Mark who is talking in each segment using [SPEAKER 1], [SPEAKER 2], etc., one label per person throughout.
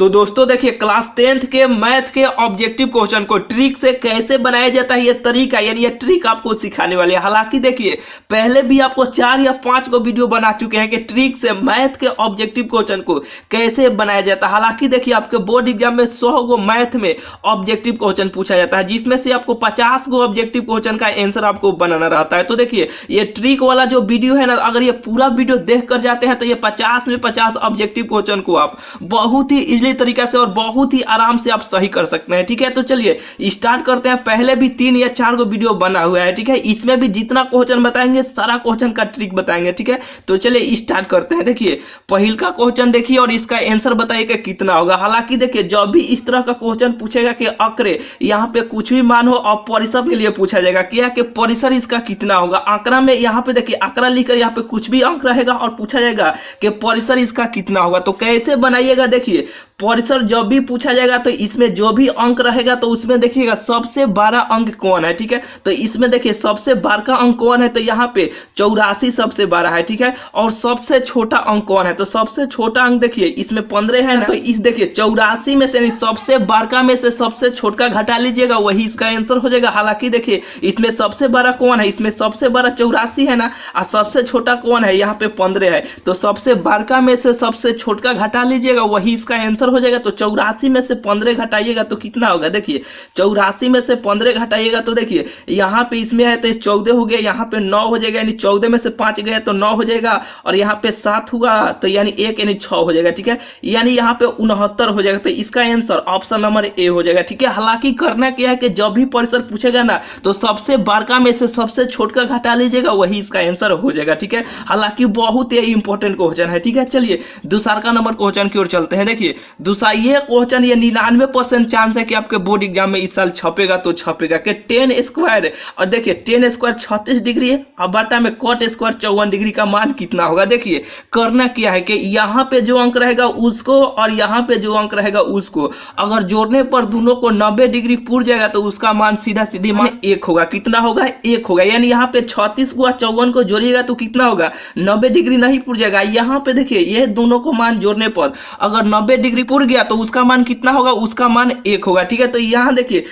[SPEAKER 1] तो दोस्तों देखिए क्लास 10th के मैथ के ऑब्जेक्टिव क्वेश्चन को ट्रिक से कैसे बनाया जाता है, ये तरीका यानी ये ट्रिक आपको सिखाने वाले हैं। हालांकि देखिए पहले भी आपको 4 या 5 को वीडियो बना चुके हैं कि ट्रिक से मैथ के ऑब्जेक्टिव क्वेश्चन को कैसे बनाया जाता है। हालांकि देखिए आपके बोर्ड एग्जाम में 100 गो मैथ में ऑब्जेक्टिव क्वेश्चन पूछा जाता है, जिसमें से आपको 50 गो ऑब्जेक्टिव क्वेश्चन का आंसर आपको बनाना रहता है। तो देखिए ये ट्रिक वाला जो वीडियो है ना, अगर ये पूरा वीडियो देख कर जाते हैं तो ये 50 में 50 ऑब्जेक्टिव क्वेश्चन को आप बहुत ही इजीली तरीका से और बहुत ही आराम से आप सही कर सकते हैं। ठीक है, तो चलिए स्टार्ट करते हैं। पहले भी 3 या 4 को वीडियो बना हुआ है, ठीक है, इसमें भी जितना क्वेश्चन बताएंगे सारा क्वेश्चन का ट्रिक बताएंगे। ठीक है, तो चलिए स्टार्ट करते हैं। देखिए पहल का क्वेश्चन देखिए और इसका आंसर बताइए कि कितना होगा। हालांकि देखिए जब भी इस तरह का क्वेश्चन पूछेगा कि आंकड़े यहाँ पे कुछ भी मान हो और परिसर के लिए पूछा जाएगा क्या कि परिसर इसका कितना होगा। आंकड़ा में यहाँ पे देखिए आंकड़ा लिखकर यहाँ पे कुछ भी अंक रहेगा और पूछा जाएगा कि परिसर इसका कितना होगा। तो कैसे बनाइएगा, देखिए परिसर जब भी पूछा जाएगा तो इसमें जो भी अंक रहेगा तो उसमें देखिएगा सबसे बड़ा अंक कौन है। ठीक है, तो इसमें देखिए सबसे बड़ा अंक कौन है, तो यहाँ पे 84 सबसे बड़ा है। ठीक है, और सबसे छोटा अंक कौन है, तो सबसे छोटा अंक देखिए इसमें 15 है ना, तो इस देखिए 84 में से सबसे बड़ा में से सबसे छोटा घटा लीजिएगा, वही इसका आंसर हो जाएगा। हालांकि देखिए इसमें सबसे बड़ा कौन है, इसमें सबसे बड़ा 84 है ना, और सबसे छोटा कौन है, यहाँ पे 15 है। तो सबसे बड़ा में से सबसे छोटा घटा लीजिएगा, वही इसका आंसर हो जाएगा। तो 84 में से 15 घटाइएगा तो कितना होगा, देखिए 84 में से 15 घटाइएगा तो देखिए यहाँ पे इसमें है तो 14 हो गया, यहाँ पे 9 हो जाएगा, यानी 14 में से 5 गया तो 9 हो जाएगा, और यहाँ पे 7 हुआ तो यानी 1 यानी 6 हो जाएगा। ठीक है, यानी यहाँ पे 69 हो जाएगा। तो इसका आंसर ऑप्शन नंबर ए हो जाएगा। ठीक है, हालांकि करना क्या है कि जब भी परिसर पूछेगा ना तो सबसे बड़ा में से सबसे छोटा घटा लीजिएगा, वही इसका आंसर हो जाएगा। ठीक है, हालांकि बहुत ही इंपॉर्टेंट क्वेश्चन है। ठीक है, चलिए दूसरा का नंबर क्वेश्चन की ओर चलते हैं। देखिए दूसरा ये क्वेश्चन ये 99% चांस है कि आपके बोर्ड एग्जाम में इस साल छपेगा तो छपेगा कि 10 स्क्वायर, और देखिए 10 स्क्वायर 36 डिग्री है और बटा में कॉट स्क्वायर 54 डिग्री का मान कितना होगा। देखिए करना क्या है कि यहाँ पे जो अंक रहेगा उसको और यहाँ पे जो अंक रहेगा उसको अगर जोड़ने पर दोनों को 90 डिग्री पूर जाएगा तो उसका मान सीधा सीधी मान 1 होगा। कितना होगा, 1 होगा। यानी यहाँ पे 36 को 54 को जोड़िएगा तो कितना होगा, 90 डिग्री नहीं पूर जाएगा। यहाँ पे देखिए ये दोनों को मान जोड़ने पर अगर 90 डिग्री पूर गया तो उसका मान कितना होगा, उसका मान 1 होगा। ठीक है, तो यहाँ देखिए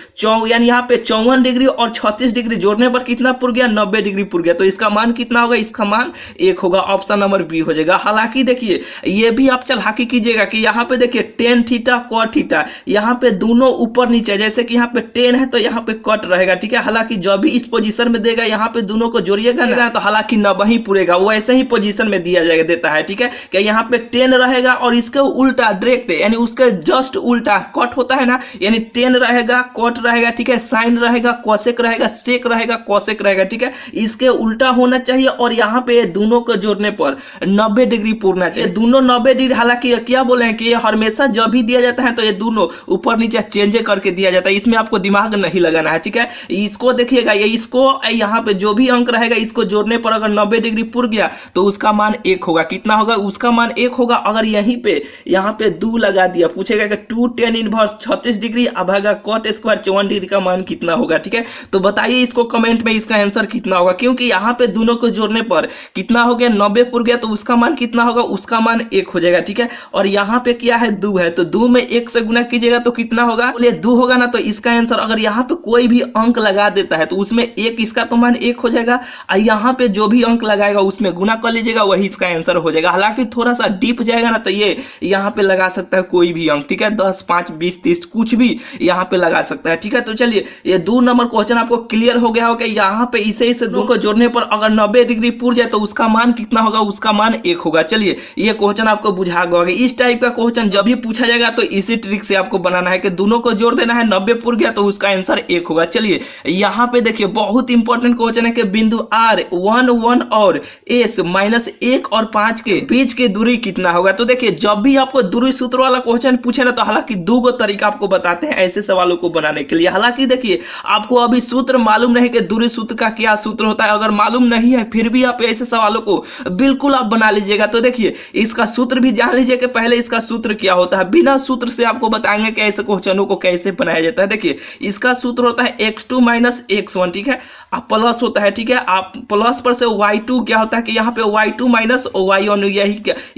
[SPEAKER 1] यानी यहाँ पे 54 डिग्री और 36 डिग्री जोड़ने पर कितना पुर गया, 90 डिग्री पुर गया। तो इसका मान कितना होगा, इसका मान 1 होगा। ऑप्शन नंबर बी हो जाएगा। हालांकि देखिए ये भी आप चालाकी कीजिएगा कि यहाँ पे देखिए टेन थीटा कॉट थीटा, यहाँ पे दोनों ऊपर नीचे, जैसे कि यहाँ पे 10 है तो यहाँ पे कट रहेगा। ठीक है, हालांकि जब भी इस पोजीशन में देगा यहाँ पे दोनों को जोड़िएगा ना तो हालांकि 90 ही पूरेगा, वो ऐसे ही पोजीशन में दिया जाएगा देता है। ठीक है, कि यहाँ पे 10 रहेगा और इसके उल्टा डायरेक्ट यानी उसके जस्ट उल्टा कट होता है ना, यानी 10 रहेगा कट रहेगा। ठीक है, साइन रहेगा कोसेक रहेगा, सेक रहेगा कोसेक रहेगा। ठीक है, इसके उल्टा होना चाहिए और यहाँ पे दोनों को जोड़ने पर 90 डिग्री पूरना चाहिए, दोनों 90 डिग्री। हालांकि क्या बोले हैं कि ये हमेशा जब भी दिया जाता है तो ये दोनों ऊपर नीचे चेंज करके दिया जाता है, इसमें आपको दिमाग नहीं लगाना है। ठीक है, इसको देखिएगा, ये इसको यहाँ पे जो भी अंक रहेगा इसको जोड़ने पर अगर 90 डिग्री पूर गया तो उसका मान 1 होगा। कितना होगा, उसका मान 1 होगा। अगर यहीं पे यहाँ पे 2 लगा दिया, पूछेगा कि 2 tan इनवर्स 36 डिग्री अभागा कॉट स्क्वायर 54 डिग्री का मान कितना होगा। ठीक है, तो बताइए इसको कमेंट में इसका आंसर कितना होगा, क्योंकि यहाँ पे दोनों को जोड़ने पर कितना हो गया, 90 पुर गया, तो उसका मान कितना होगा, उसका मान 1 हो जाएगा। ठीक है, और यहाँ पे क्या है 2 है तो 2 में 1 से गुना कीजिएगा तो कितना होगा, बोलिए 2 होगा ना। तो इसका आंसर अगर यहाँ पे कोई भी अंक लगा देता है तो उसमें 1 इसका तो मान 1 हो जाएगा, और यहाँ पे जो भी अंक लगाएगा उसमें गुना कर लीजिएगा, वही इसका आंसर हो जाएगा। हालांकि थोड़ा सा डीप जाएगा ना तो ये यहाँ पे लगा सकता है कोई भी अंक। ठीक है, 10 5 20 30 कुछ भी यहाँ पे लगा सकता है। ठीक है, तो चलिए ये 2 नंबर क्वेश्चन आपको क्लियर हो गया होगा। यहाँ पे इसे दो को जोड़ने पर अगर 90 डिग्री पूर जाए तो उसका मान कितना होगा, उसका मान 1 होगा। चलिए ये क्वेश्चन आपको बुझा गया होगा। इस टाइप का क्वेश्चन जब भी पूछा जाएगा तो इसी ट्रिक से आपको बनाना है कि दोनों को जोड़ देना है, 90 पूर गया तो उसका आंसर 1 होगा। चलिए यहाँ पे देखिए बहुत इंपॉर्टेंट क्वेश्चन है कि बिंदु R 1 1 और S -1 और 5 के बीच की दूरी कितना होगा। तो देखिए जब भी आपको दूरी सूत्र वाला क्वेश्चन पूछे ना तो हालांकि 2 गो तरीका आपको बताते हैं ऐसे सवालों को बनाने के लिए। हालांकि देखिए आपको अभी सूत्र मालूम नहीं कि दूरी सूत्र का क्या सूत्र होता है, अगर मालूम नहीं है फिर भी आप ऐसे सवालों को बिल्कुल आप बना लीजिएगा। तो देखिए इसका सूत्र भी जान लीजिए कि पहले इसका सूत्र क्या होता है, बिना सूत्र से आपको बताएंगे कि ऐसे क्वेश्चनों को कैसे बनाया जाता है। देखिए इसका सूत्र होता है x2 - x1। ठीक है, आप प्लस होता है। ठीक है, आप प्लस पर से y2 क्या होता है कि यहाँ पे y2 - y1,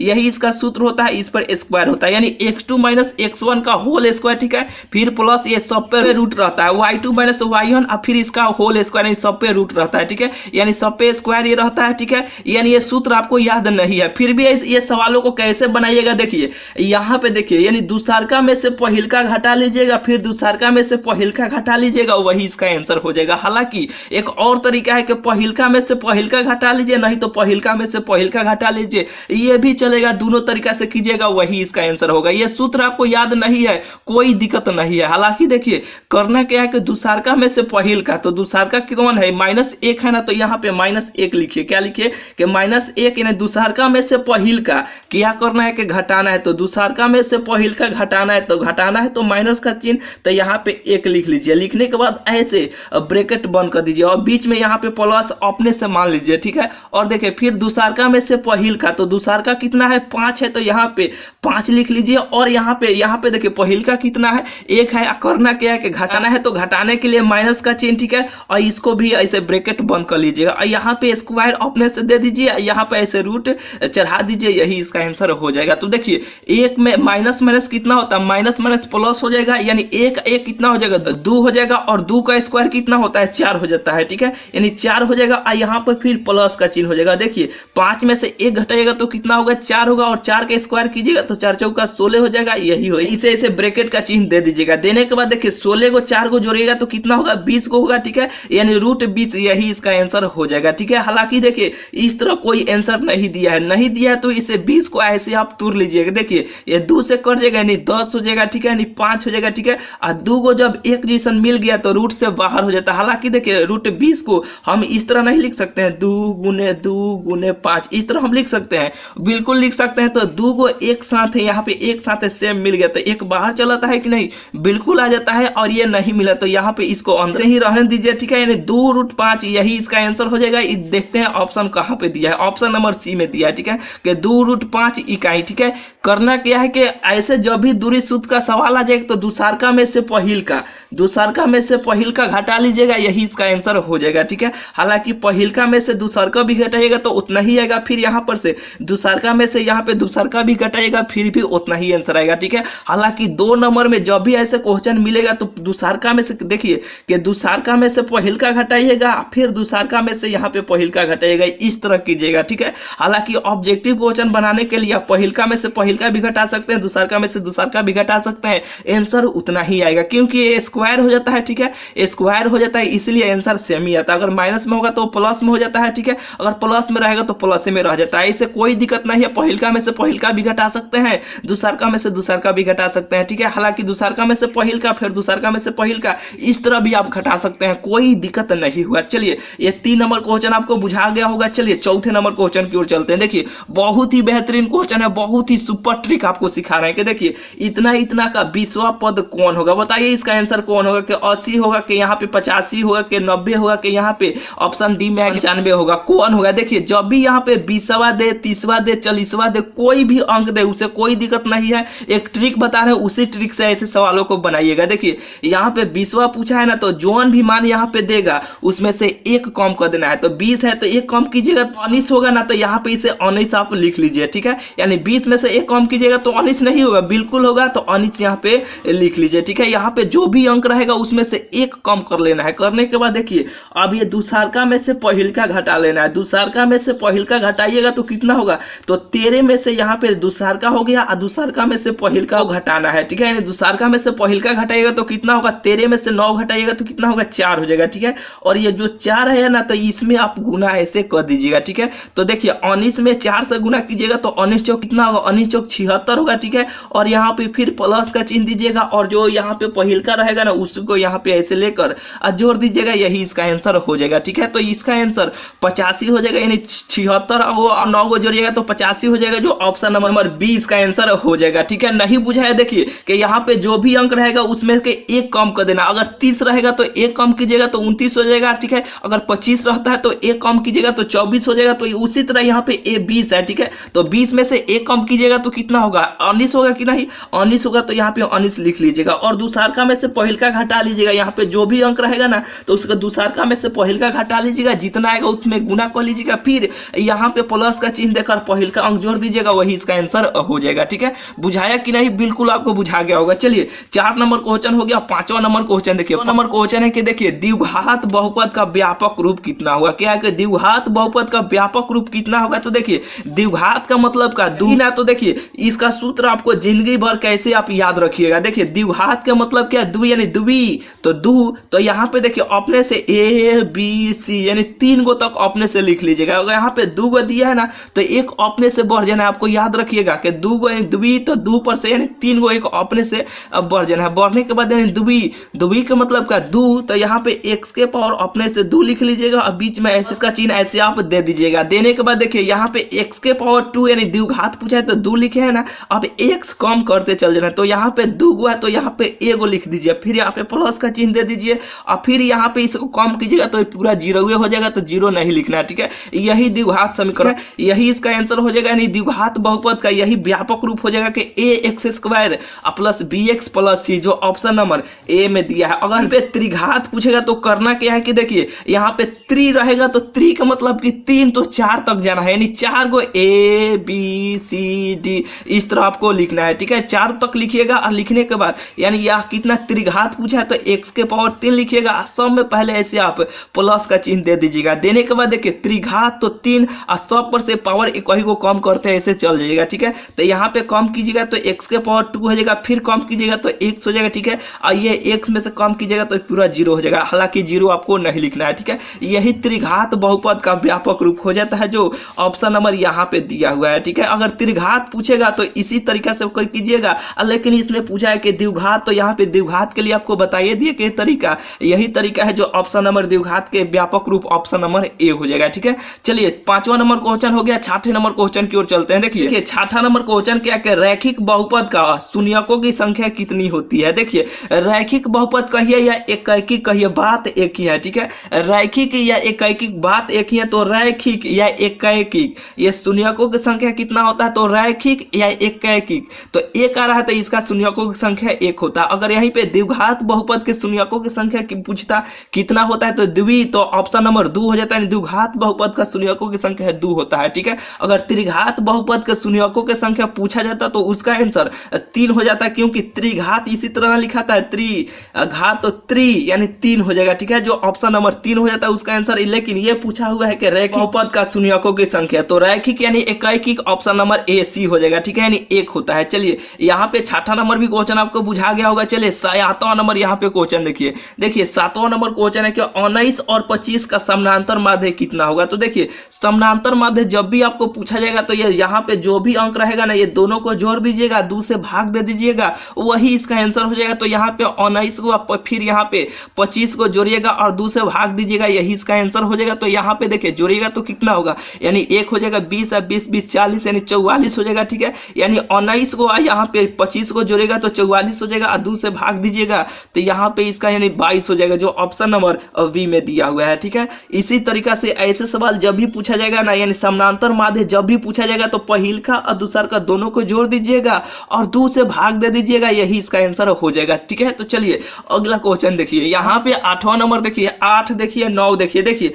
[SPEAKER 1] यही इसका सूत्र होता है, इस पर स्क्वायर होता है, यानी x2 माइनस x1 का होल स्क्वायर, ठीक है, फिर प्लस ये सब पे रूट रहता है y2 माइनस y1 और फिर इसका होल स्क्वायर, यानी सब पे रूट रहता है, ठीक है, यानी सब पे स्क्वायर ये रहता है, ठीक है, यानी ये सूत्र आपको याद नहीं है, फिर भी ये सवालों को कैसे बनाइएगा देखिए यहाँ पे देखिए, यानी दूसरका में से पहिलका घटा लीजिएगा, फिर दूसरका में से पहिलका घटा लीजिएगा, वही इसका आंसर हो जाएगा। हालांकि एक और तरीका है कि पहिलका में से पहिलका घटा लीजिए, नहीं तो पहिलका में से पहिलका घटा लीजिए, ये भी चलेगा, दोनों तरीका से कीजिएगा, वही इसका आंसर होगा। ये सूत्र आपको याद नहीं है कोई दिक्कत नहीं है। हालांकि देखिए करना क्या है कि दूसरका में से पहिलका, तो दूसरका कौन है, -1 है ना, तो यहाँ पे -1 लिखिए, क्या लिखिए कि -1, यानी दूसरका में से पहिलका क्या करना है कि घटाना है, तो दूसरका में से पहिलका घटाना है, तो घटाना है तो माइनस का चिन्ह, तो यहाँ पे 1 लिख लीजिए, लिखने के बाद ऐसे ब्रैकेट बंद कर दीजिए और बीच में यहाँ पे प्लस अपने से मान लीजिए, ठीक है, और देखिए फिर दूसरका में से पहिलका, तो दूसरका कितना है 5 है, तो यहाँ पे 5 लिख लीजिए, और यहाँ पे देखिए पहिलका कितना है 1 है, करना क्या है कि घटाना है, तो घटाने के लिए माइनस का चिन्ह, ठीक है, और इसको भी ऐसे ब्रैकेट बंद कर लीजिएगा और यहाँ पे स्क्वायर अपने से दे दीजिए, यहाँ पे ऐसे रूट चढ़ा दीजिए, यही इसका आंसर हो जाएगा। तो देखिए 1 में माइनस माइनस कितना होता है, माइनस माइनस प्लस हो जाएगा, यानी 1 1 कितना हो जाएगा 2 हो जाएगा, और 2 का स्क्वायर कितना होता है 4 हो जाता है, ठीक है, यानी 4 हो जाएगा, और यहाँ पर फिर प्लस का चिन्ह हो जाएगा। देखिए 5 में से 1 घटाइएगा तो कितना होगा 4 होगा, और 4 का स्क्वायर कीजिएगा तो 4 चौका 16 हो जाएगा, यही हो, इसे ऐसे ब्रैकेट का चिन्ह दे दीजिएगा। देने के बाद देखिए 16 को 4 को जोड़िएगा तो कितना होगा 20 को होगा, ठीक है, यानी √20, यही इसका आंसर हो जाएगा, ठीक है। हालांकि देखिए इस तरह कोई आंसर नहीं दिया है, तो इसे 20 को ऐसे आप तोड़ लीजिएगा, देखिए ये 2 से कट जाएगा, यानी 10 हो जाएगा, ठीक है, यानी 5 हो जाएगा, ठीक है, और 2 को जब एक रिएक्शन मिल गया तो रूट से बाहर हो जाता है। हालांकि देखिए √20 को हम इस तरह नहीं लिख सकते हैं 2 गुने 2 गुने 5, इस तरह हम लिख सकते हैं, बिल्कुल लिख सकते हैं, तो 2 को एक साथ है, यहाँ पे एक साथ सेम मिल गया तो एक बाहर चलाता है कि नहीं, बिल्कुल आ जाता है, और ये नहीं मिला तो यहाँ पे इसको अंदर ही रहने दीजिए, ठीक है, यानी 2√5 यही इसका आंसर हो जाएगा। देखते हैं ऑप्शन कहाँ पे दिया है, ऑप्शन नंबर सी में दिया है, ठीक है, कि 2√5 इकाई, ठीक है। करना क्या है कि ऐसे जब भी दूरी सूत्र का सवाल आ जाएगा तो दूसरका में से पहिलका घटा लीजिएगा, यही इसका आंसर हो जाएगा, ठीक है। हालांकि पहिलका में से दूसरका भी घटाइएगा तो उतना ही आएगा, फिर यहाँ पर से दूसरका में से यहाँ पे दूसरका भी घटाइएगा, फिर भी उतना ही आंसर आएगा, ठीक है। हालांकि 2 नंबर में जब भी ऐसे क्वेश्चन मिलेगा तो दूसरका में से देखिए कि दूसरका में से पहिलका घटाइएगा, फिर दूसरका में से यहाँ पे पहिलका घटाइएगा, इस तरह कीजिएगा, ठीक है। हालांकि ऑब्जेक्टिव क्वेश्चन बनाने के लिए पहिलका में से पहिलका भी घटा सकते हैं, दूसरका में से दूसरका भी घटा सकते हैं, आंसर उतना ही आएगा, क्योंकि ये स्क्वायर हो जाता है, ठीक है, स्क्वायर हो जाता है, इसलिए आंसर सेम ही आता है। अगर माइनस में होगा तो प्लस में हो जाता है, ठीक है, अगर प्लस में रहेगा तो प्लस में रह जाता है, इससे कोई दिक्कत नहीं है। पहिलका में से पहिलका भी घटा सकते हैं, दूसरका में से दूसरका भी घटा सकते हैं, ठीक है। हालांकि दूसरका में से पहिलका, फिर दूसरका में से पहिलका, इस तरह भी आप घटा सकते हैं, कोई दिक्कत नहीं हुआ। चलिए ये 3 नंबर क्वेश्चन आपको बुझा गया होगा। चलिए चौथे नंबर क्वेश्चन की ओर चलते हैं। देखिए बहुत ही बेहतरीन क्वेश्चन है, बहुत ही सुपर ट्रिक आपको सिखा रहे हैं कि देखिए इतना का 20वां पद कौन होगा, बताइए इसका आंसर कौन होगा, कि 80 होगा, कि यहाँ पे 85 होगा, कि 90 होगा, कि यहाँ पे ऑप्शन डी में 95 होगा, कौन होगा। देखिए जब भी यहाँ पे 20वां दे, 30वां दे, 40वां दे, कोई भी अंक दे उसे कोई दिक्कत नहीं है, एक ट्रिक बता रहे हैं, उसी ट्रिक से ऐसे सवालों को बनाइएगा। देखिए यहाँ पे 20वां पूछा है ना, तो जोन भी मान यहाँ पे देगा उसमें से 1 कम कर देना है, तो 20 है तो 1 कम कीजिएगा तो 19 होगा ना, तो यहाँ पे इसे 19 आप लिख लीजिए, ठीक है, यानी 20 में से 1 कम कीजिएगा तो 19 नहीं होगा, बिल्कुल होगा, तो 19 यहाँ पे लिख लीजिए, ठीक है। यहाँ पे जो भी अंक रहेगा उसमें से 1 कम कर लेना है। करने के बाद देखिए अब ये दूसरका में से पहिलका घटा लेना है, दूसरका में से पहिलका घटाइएगा तो कितना होगा, तो 13 में से यहाँ पे दूसरका हो गया और दूसरका में से पहिलका घटाना है, ठीक है, यानी दूसरका में से पहिलका घटाइएगा तो कितना होगा, 13 में से 9 घटाइएगा तो कितना होगा, 4 हो जाएगा, ठीक है। और ये जो 4 है ना, तो इसमें आप गुना ऐसे कर दीजिएगा, ठीक है। तो देखिए 19 में 4 से गुना कीजिएगा तो 19 चौक कितना होगा, 19 चौक 76 होगा, ठीक है। और यहाँ पे फिर प्लस का चिन्ह दीजिएगा और जो यहाँ पे पहिलका रहेगा ना उसको यहाँ पे ऐसे लेकर जोड़ दीजिएगा, यही इसका आंसर हो जाएगा, ठीक है। तो इसका आंसर 85 हो जाएगा, यानी 76 और 9 को जोड़िएगा तो 85 हो जाएगा, जो ऑप्शन नंबर बी इसका आंसर हो जाएगा, ठीक है। नहीं बुझा है देखिए कि यहाँ पे जो भी अंक रहेगा उसमें के 1 कम कर देना, अगर 30 रहेगा तो 1 कम कीजिएगा तो 29 हो जाएगा, ठीक है। अगर 25 रहता है तो 1 कम कीजिएगा तो 24 हो जाएगा, तो उसी तरह यहाँ पे 20 है, ठीक है, तो 20 में से 1 कम कीजिएगा तो कितना होगा, 19 होगा कि नहीं, 19 होगा, तो यहाँ पे 19 लिख लीजिएगा। और दूसरका में से पहिलका घटा लीजिएगा, यहाँ पे जो भी अंक रहेगा ना तो उसका दूसरका में से पहिलका घटा लीजिएगा, जितना आएगा उसमें गुना कर लीजिएगा, फिर यहाँ पे प्लस का चिन्ह देकर पहिलका अंक जोड़ दीजिएगा, वही इसका आंसर हो जाएगा, ठीक है। बुझाया कि नहीं? बिल्कुल आपको बुझा गया होगा। चलिए 4 नंबर क्वेश्चन हो गया। 5वां नंबर क्वेश्चन देखिए, नंबर क्वेश्चन है कि देखिए द्विघात बहुपद का व्यापक रूप कितना होगा। क्या है कि द्विघात बहुपद का व्यापक रूप कितना होगा? तो देखिए द्विघात का मतलब का दू ना, तो देखिए इसका सूत्र आपको जिंदगी भर कैसे आप याद रखिएगा। देखिए द्विघात का मतलब क्या? दू यानी द्वि, तो दू, तो यहाँ पे देखिए अपने से ए बी सी यानी 3 गो तक अपने से लिख लीजिएगा। अगर यहाँ पे 2 गो दिया है ना तो एक अपने से बढ़ जाना है। आपको याद रखिएगा कि 2 गो यानी द्वि, तो 2 पर से यानी 3 गो एक अपने से अब बढ़ जाना है। बढ़ने के बाद यानी द्वि, द्वि का मतलब का दू, तो यहाँ पे x के पावर अपने से 2 लिख लीजिएगा और बीच में ऐसे इसका चिन्ह ऐसे आप दे दीजिएगा। देने के बाद देखिए यहाँ पे x के पावर 2 यानी द्विघात पूछा है तो 2 लिखे है ना, अब x कम करते चल जाना। तो यहाँ पे 2 गो है तो यहाँ पे एगो लिख दीजिए, फिर यहाँ पे प्लस का चिन्ह दे दीजिए और फिर यहाँ पे इसको कम कीजिएगा तो पूरा 0 हो जाएगा, तो 0 नहीं लिखना है। ठीक है, यही द्विघात समीकरण, यही इसका आंसर हो जाएगा। यानी द्विघात बहुपद का यही व्यापक रूप हो जाएगा कि ax² plus bx plus c, जो ऑप्शन नंबर ए में दिया है। अगर पे त्रिघात पूछेगा तो करना क्या है कि देखिए यहाँ पे 3 रहेगा तो 3 का मतलब कि 3 तो 4 तक जाना है, यानी 4 गो a b c d इस तरह आपको लिखना है। ठीक है, 4 तक लिखिएगा और लिखने के बाद यानी यह कितना त्रिघात पूछा है तो x के पावर 3 लिखिएगा। सब में पहले ऐसे आप प्लस का चिन्ह दे दीजिएगा। देने के बाद देखिए त्रिघात तो 3 और सब पर से पावर एक ही को कम करते हैं, ऐसे चल जाएगा। ठीक है, तो यहाँ पे कम कीजिएगा तो x के पावर 2 हो जाएगा, फिर कम कीजिएगा तो x हो जाएगा। ठीक है, और ये x में से कम कीजिएगा तो पूरा 0 हो जाएगा, हालांकि 0 आपको नहीं लिखना है। ठीक है, यही त्रिघात बहुपद का व्यापक रूप हो जाता है जो ऑप्शन नंबर यहाँ पे दिया हुआ है। ठीक है, अगर त्रिघात पूछेगा तो इसी तरीका से कीजिएगा, लेकिन इसमें पूछा है कि द्विघात, तो यहाँ पे द्विघात के लिए आपको बताइए दिए कि तरीका यही तरीका है जो ऑप्शन नंबर द्विघात के व्यापक रूप ऑप्शन नंबर ए हो जाएगा। ठीक है, चलिए 5वां नंबर क्वेश्चन हो गया। 6ठे नंबर क्वेश्चन की ओर चलते हैं। देखिए 6ठा नंबर क्वेश्चन क्या है, रैखिक बहुपद का शून्यकों की संख्या कितनी होती है। देखिए रैखिक बहुपद कहिए या एकैकिक कहिए, बात एक ही है। ठीक है, रैखिक या एकैकिक बात एक ही है। तो रैखिक या एकैकिक ये शून्यकों की संख्या कितना होता है, तो रैखिक या एकैकिक, तो एक आ रहा है तो इसका शून्यकों की संख्या 1 होता है। अगर यहीं पे द्विघात बहुपद के शून्यकों की संख्या पूछता कितना होता है तो द्वि, तो ऑप्शन नंबर 2 हो जाता है। द्विघात बहुपद का शून्यकों की संख्या 2 होता है। ठीक है, अगर त्रिघात बहुपद के शून्यकों की संख्या पूछा जाता तो उसका आंसर 3 हो जाता है, क्योंकि त्रिघात इसी तरह लिखाता है, त्रिघात तो 3 यानी 3 हो जाएगा। ठीक है, जो ऑप्शन नंबर 3 हो जाता है उसका आंसर। लेकिन ये पूछा हुआ है कि रैखिक बहुपद का शून्यकों की संख्या, तो रैखिक यानी एकैकिक ऑप्शन नंबर ए सी हो जाएगा। ठीक है, यानी 1 होता है। चलिए यहाँ पे 6ठा नंबर भी क्वेश्चन आपको बुझा गया होगा। चलिए 7वां नंबर यहाँ पे क्वेश्चन देखिए। देखिए 7वां नंबर क्वेश्चन है कि 19 और 25 का समानांतर माध्य कितना होगा। तो देखिए समानांतर माध्य जब भी आपको पूछा जाएगा तो ये यहाँ पे जो भी अंक रहेगा ना, ये दोनों को जोड़ दीजिएगा, 2 से भाग दे दीजिएगा, वही इसका आंसर हो जाएगा। तो यहाँ पे 19 को आप फिर यहाँ पे 25 को जोड़िएगा और 2 से भाग दीजिएगा, यही इसका आंसर हो जाएगा। तो यहाँ पे देखिए जोड़िएगा तो कितना होगा, यानी 1 हो जाएगा, 20 और 20 20 40 यानी 44 हो जाएगा। ठीक है, यानी 19 को यहाँ पे 25 को जोड़ेगा तो 44 हो जाएगा और 2 से भाग दीजिएगा तो यहाँ पे इसका यानी 22 हो जाएगा, जो ऑप्शन नंबर बी में दिया हुआ है। ठीक है, इसी तरीका से ऐसे सवाल जब भी पूछा जाएगा ना, यानी समानांतर माध्य जब भी पूछा जाएगा तो पहिल का और दूसर का दोनों को जोड़ दीजिएगा और 2 से भाग दे दीजिएगा, यही इसका आंसर हो जाएगा। ठीक है, तो चलिए अगला क्वेश्चन देखिए। यहाँ पे 8वां नंबर देखिए, 8 देखिए, 9 देखिए। देखिए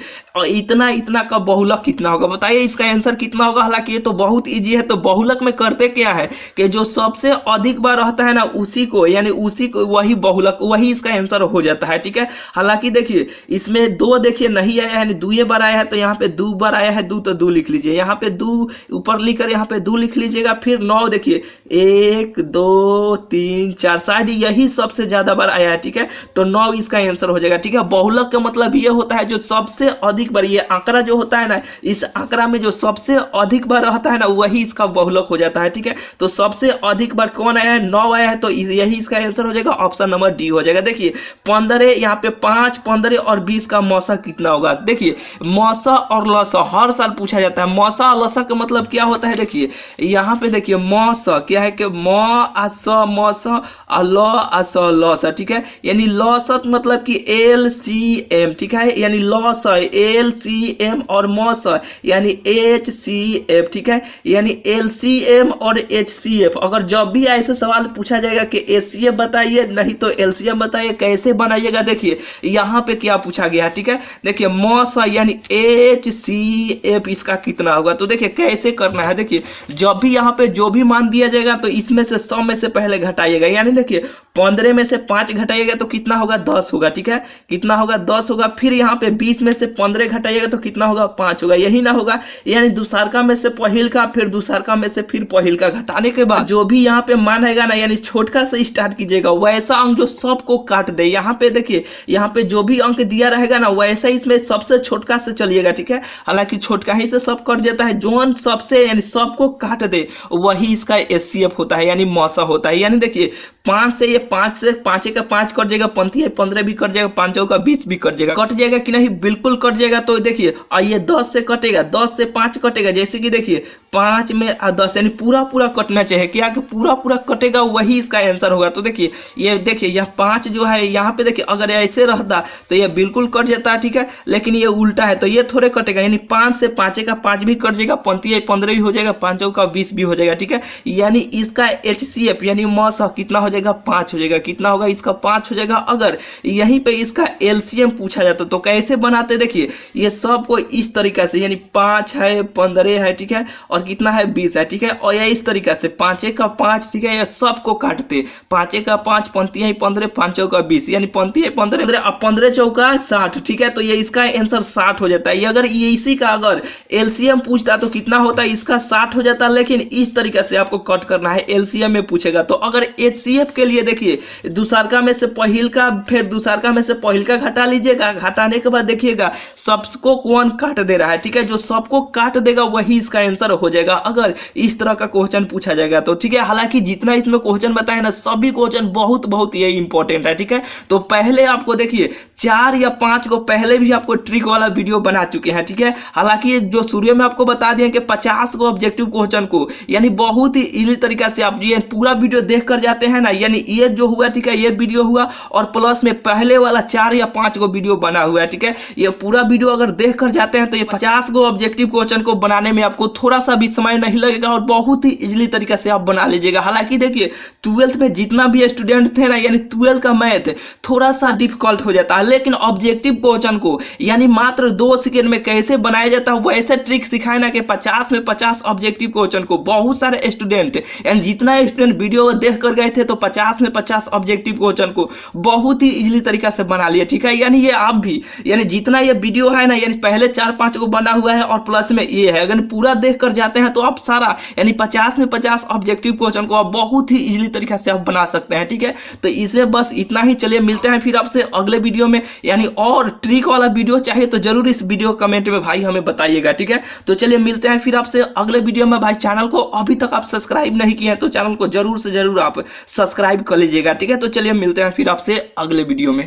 [SPEAKER 1] इतना का बहुलक कितना होगा, बताइए इसका आंसर कितना होगा। हालांकि ये तो बहुत इजी है। तो बहुलक में करते क्या है कि जो सबसे अधिक बार रहता है ना उसी को, यानी उसी को वही बहुलक, वही इसका आंसर हो जाता है। ठीक है, हालांकि देखिए इसमें 2 देखिए नहीं आया है, 2 बार आया है, तो यहाँ पे 2 बार आया है, 2 तो 2 लिख लीजिए, यहाँ पे 2 ऊपर लिखकर यहाँ पे 2 लिख लीजिएगा। फिर 9 देखिए 1 2 3 4, शायद यही सबसे ज्यादा बार आया है। ठीक है, तो 9 इसका आंसर हो जाएगा। ठीक है, बहुलक का मतलब ये होता है जो सबसे अधिक बार, ये आंकड़ा जो होता है ना, इस आंकड़ा में जो सबसे अधिक बार रहता है ना वही इसका बहुलक हो जाता है। ठीक है, तो सबसे अधिक बार कौन आया है, 9 आया है, तो यही इसका आंसर हो जाएगा, ऑप्शन नंबर डी हो जाएगा। देखिए 15, यहाँ पे 5, 15 और 20 का मौसा कितना होगा। देखिए मौसा और लसा हर साल पूछा जाता है। मौसा और लसा का मतलब क्या होता है, देखिए यहाँ पे देखिए मौसा क्या है कि मौसा और लसा। ठीक है, यानी लसत मतलब कि LCM। ठीक है, यानी लसा LCM और मौसा यानी HCF। ठीक है, यानी LCM और HCF। अगर जब भी ऐसे सवाल पूछा जाएगा कि HCF बताइए, नहीं तो LCM बताइए, कैसे बनाइएगा। देखिए यहाँ पे क्या पूछा गया। ठीक है, देखिए मौसा यानी HCF इसका कितना होगा। तो देखिए कैसे करना है, देखिए जब भी यहाँ पे जो भी मान दिया जाएगा कटेगा तो इसमें से 100 में से पहले घटाइएगा, यानी देखिए 15 में से 5 घटाइएगा तो कितना होगा 10 होगा, ठीक है, कितना होगा 10 होगा। फिर यहाँ पे 20 में से 15 घटाइएगा तो कितना होगा 5 होगा, यही ना होगा, यानी दूसरका में से पहिलका, फिर दूसरका में से फिर पहिलका, घटाने के बाद जो भी यहाँ पे मान आएगा ना, यानी छोटका से स्टार्ट कीजिएगा, वैसा अंक जो सबको काट दे। यहाँ पे देखिए, यहाँ पे जो भी अंक दिया रहेगा ना वैसा इसमें सबसे छोटका से चलिएगा, ठीक है, हालांकि छोटका ही से सब कट जाता है, जो सबसे यानी सबको काट दे वही इसका एचसीएफ होता है, यानी मौसा होता है। यानी देखिए 5 से ये 5 से 5 का 5 कट जाएगा, 15 भी कट जाएगा, 5 का 20 भी कट जाएगा, कट जाएगा कि नहीं, बिल्कुल कट जाएगा। तो देखिए ये 10 से कटेगा, 10 से 5 कटेगा, जैसे कि देखिए 5 में 10 यानी पूरा पूरा कटना चाहिए, क्या कि पूरा पूरा कटेगा वही इसका आंसर होगा। तो देखिए ये देखिए यहाँ 5 जो है, यहाँ पे देखिए अगर ऐसे रहता तो ये बिल्कुल कट जाता है, ठीक है, लेकिन ये उल्टा है तो ये थोड़े कटेगा, यानी 5 से 5 का 5 भी कट जाएगा, 15 भी हो जाएगा, 5 का 20 भी हो जाएगा, ठीक है, यानी इसका एचसीएफ यानी मौसा कितना हो जाएगा 5 हो जाएगा, कितना होगा इसका 5 हो जाएगा। अगर यहीं पे इसका एलसीएम पूछा जाता तो कैसे बनाते, देखिए ये सबको इस तरीका से, यानी 5 है, 15 है, ठीक है, और कितना है 20 है, ठीक है, और यह इस तरीका से 5 का 5, ठीक है, ये सबको काटते 5 का 5, 15 5 का 20, यानी 15 चौका 60, ठीक है, तो ये इसका आंसर 60 हो जाता है। अगर ये इसी का अगर एलसीएम पूछता तो कितना होता है, इसका 60 हो जाता है, लेकिन इस तरीके से आपको कट करना है, एलसीएम में पूछेगा। तो अगर एचसीएफ के लिए देखिए दूसरका में से पहिलका, फिर दूसरका में से पहिलका घटा लीजिएगा, घटाने के बाद देखिएगा सबको कौन काट दे रहा है, ठीक है, जो सबको काट देगा वही इसका आंसर हो जाएगा अगर इस तरह का क्वेश्चन पूछा जाएगा तो, ठीक है। हालांकि जितना इसमें क्वेश्चन बताए ना सभी क्वेश्चन बहुत बहुत ये इंपॉर्टेंट है, ठीक है। तो पहले आपको देखिए 4 या 5 को पहले भी आपको ट्रिक वाला वीडियो बना चुके हैं, ठीक है। हालांकि जो शुरू में आपको बता दिए कि 50 को ऑब्जेक्टिव क्वेश्चन को यानी बहुत ही इजी तरीका से आप ये पूरा वीडियो देख कर जाते हैं ना, यानी ये जो हुआ, ठीक है, ये वीडियो हुआ और प्लस में पहले वाला 4 या 5 को वीडियो बना हुआ है, ठीक है। ये पूरा वीडियो अगर देख कर जाते हैं तो ये 50 को ऑब्जेक्टिव क्वेश्चन को बनाने में आपको थोड़ा सा भी समय नहीं लगेगा और बहुत ही इजीली तरीके से आप बना लीजिएगा। हालांकि देखिए 12th में जितना भी स्टूडेंट थे ना, यानी 12th का मैथ थोड़ा सा डिफिकल्ट हो जाता है, लेकिन ऑब्जेक्टिव क्वेश्चन को यानी मात्र 2 सेकंड में कैसे बनाया जाता है वैसे ट्रिक सिखाए ना कि 50 में 50 ऑब्जेक्टिव क्वेश्चन को बहुत सारे स्टूडेंट यानी जितना स्टूडेंट वीडियो देख कर गए थे तो 50 में 50 ऑब्जेक्टिव क्वेश्चन को बहुत ही इजीली तरीका से बना लिए, ठीक है। यानी ये आप भी यानी जितना ये वीडियो है ना, यानी पहले 4-5 को बना हुआ है और प्लस में ये है, अगर पूरा देख कर जाते हैं तो आप सारा यानी 50 में 50 ऑब्जेक्टिव क्वेश्चन को आप बहुत ही इजीली तरीका से आप बना सकते हैं, ठीक है। तो इसमें बस इतना ही, चलिए मिलते हैं फिर आपसे अगले वीडियो में, यानी और ट्रिक वाला वीडियो चाहिए तो जरूर इस वीडियो कमेंट में भाई हमें बताइएगा, ठीक है। तो चलिए मिलते हैं फिर आपसे अगले वीडियो में। भाई चैनल को अभी तक आप सब्सक्राइब नहीं किए हैं तो चैनल को जरूर से जरूर आप सब्सक्राइब कर लीजिएगा, ठीक है। तो चलिए मिलते हैं फिर आपसे अगले वीडियो में।